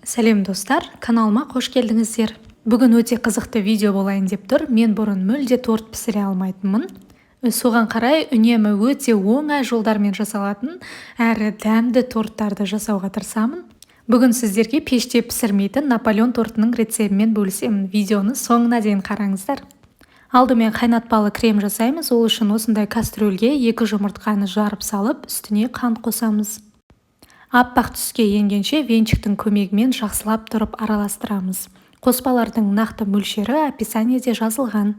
Сәлем достар, каналыма қош келдіңіздер. Бүгін өте қызықты видео болайын деп тұр. Мен бұрын мүлде торт пісіре алмайтынмын. Соған қарай үнемі өте оңай жолдармен жасалатын әрі дәмді торттарды жасауға тырысамын. Бүгін сіздерге пеште пісірмейтін Наполеон тортының рецебімен бөлісемін. Видеоны соңына дейін қараңыздар. Алдымен қайнатпалы крем жасаймыз. Ол үшін осындай кастрөлге 2 жұмыртқаны жарып салып, үстіне қант қосамыз. Аппақ түске енгенше венчиктің көмегімен жақсылап тұрып араластырамыз. Қоспалардың нақты мөлшері описаниеде жазылған.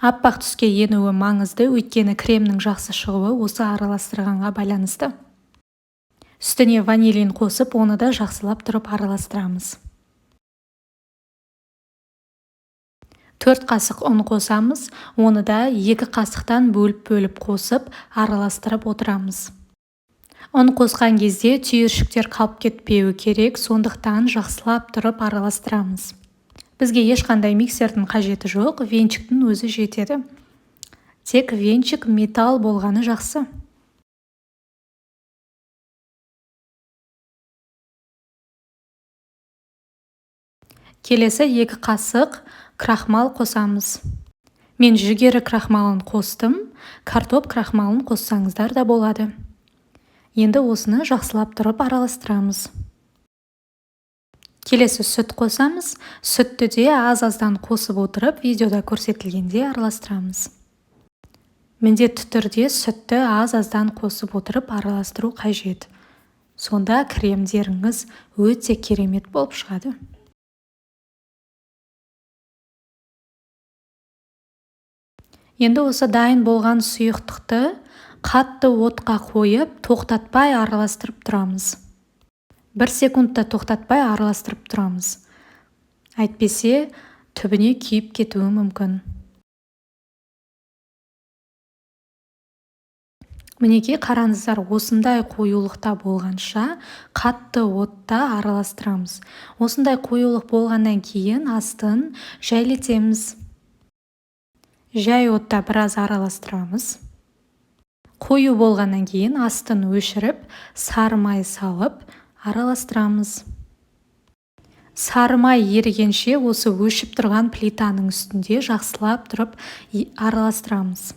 Аппақ түске енуі маңызды, өйткені кремнің жақсы шығуы осы араластырғанға байланысты. Үстіне ванилин қосып, оны да жақсылап тұрып араластырамыз. 4 қасық ұн қосамыз, оны да 2 қасықтан бөліп қосып араластырып отырамыз. Ұн қосқан кезде түйіршіктер қалып кетпеуі керек, сондықтан жақсылап тұрып араластырамыз. Бізге ешқандай миксердің қажеті жоқ, венчиктің өзі жетеді. Тек венчик металл болғаны жақсы. Келесі 2 қасық крахмал қосамыз. Мен жүгері крахмалын қостым, картоп крахмалын қоссаңыздар да болады. Енді осыны жақсылап тұрып араластырамыз. Келесі сүт қосамыз. Сүтті де аз-аздан қосып отырып, видеода көрсетілгенде араластырамыз. Міндетті түрде сүтті аз-аздан қосып отырып араластыру қажет. Сонда кремдеріңіз өте керемет болып шығады. Енді осы дайын болған сұйықтықты қатты отқа қойып, тоқтатпай араластырып тұрамыз. 1 секундта тоқтатпай араластырып тұрамыз. Әйтпесе, түбіне күйіп кетуі мүмкін. Мінекей қараңыздар, осындай қоюлықта болғанша қатты отта араластырамыз. Осындай қоюлық болғаннан кейін астын жайлетеміз. Жай отта біраз араластырамыз. Қою болғаннан кейін астын өшіріп, сары май салып араластырамыз. Сары май ерігенше осы өшіп тұрған плитаның үстінде жақсылап тұрып араластырамыз.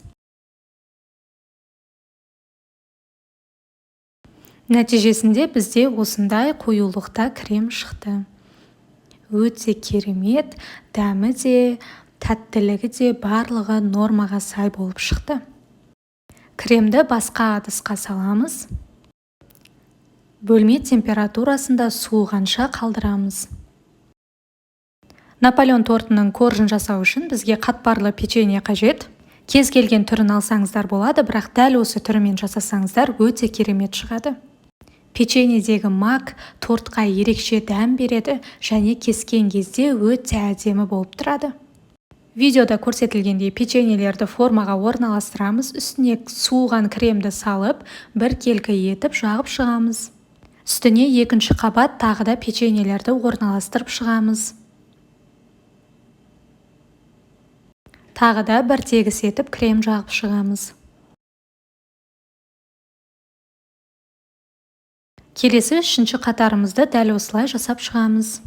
Нәтижесінде бізде осындай қоюлықта крем шықты. Өте керемет, дәмі де, тәттілігі де барлығы нормаға сай болып шықты. Кремді басқа ыдысқа саламыз. Бөлме температурасында суығанша қалдырамыз. Наполеон тортының коржын жасау үшін бізге қатпарлы печенье қажет. Кез келген түрін алсаңыздар болады, бірақ дәл осы түрімен жасасаңыздар өте керемет шығады. Печеньедегі мак тортқа ерекше дәм береді және кескен кезде өте әдемі болып тұрады. Видеода көрсетілгендей печеньелерді формаға орналастырамыз, үстіне суыған кремді салып, бір келкі етіп жағып шығамыз. Үстіне 2-ші қабат тағы да печеньелерді орналастырып шығамыз. Тағы да бір тегіс етіп крем жағып шығамыз. Келесі 3-ші қатарымызды дәл осылай жасап шығамыз.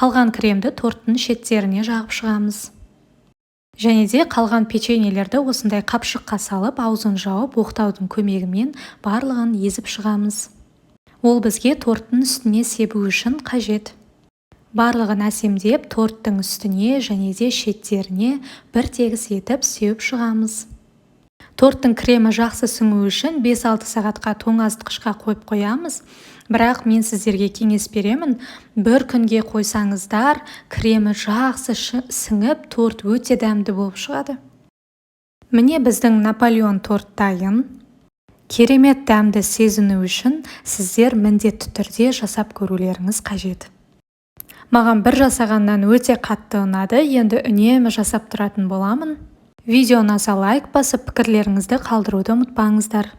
Қалған кремді торттың шеттеріне жағып шығамыз. Және де қалған печеньелерді осындай қапшыққа салып, аузын жауып, оқтаудың көмегімен барлығын езіп шығамыз. Ол бізге торттың үстіне себу үшін қажет. Барлығын әсемдеп, торттың үстіне және де шеттеріне бір тегіс етіп сеуіп шығамыз. Торттың кремі жақсы сіңу үшін 5-6 сағатқа тоңазытқышқа қойып қоямыз. Бірақ мен сіздерге кеңес беремін, бір күнге қойсаңыздар, кремі жақсы сіңіп, торт өте дәмді болып шығады. Міне біздің Наполеон торт дайын. Керемет дәмді сезіну үшін сіздер міндетті түрде жасап көрулеріңіз қажет. Маған бір жасағаннан өте қатты ұнады, енді үнемі жасап тұратын боламын. Видео ұнаса лайк басып, пікірлеріңізді қалдыруды ұмытпаңыздар.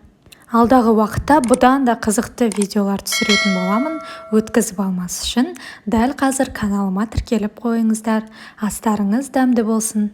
Алдағы уақытта бұдан да қызықты видеолар түсіретін боламын. Өткізіп алмас үшін дәл қазір каналыма тіркеліп қойыңыздар. Астарыңыз дәмді болсын.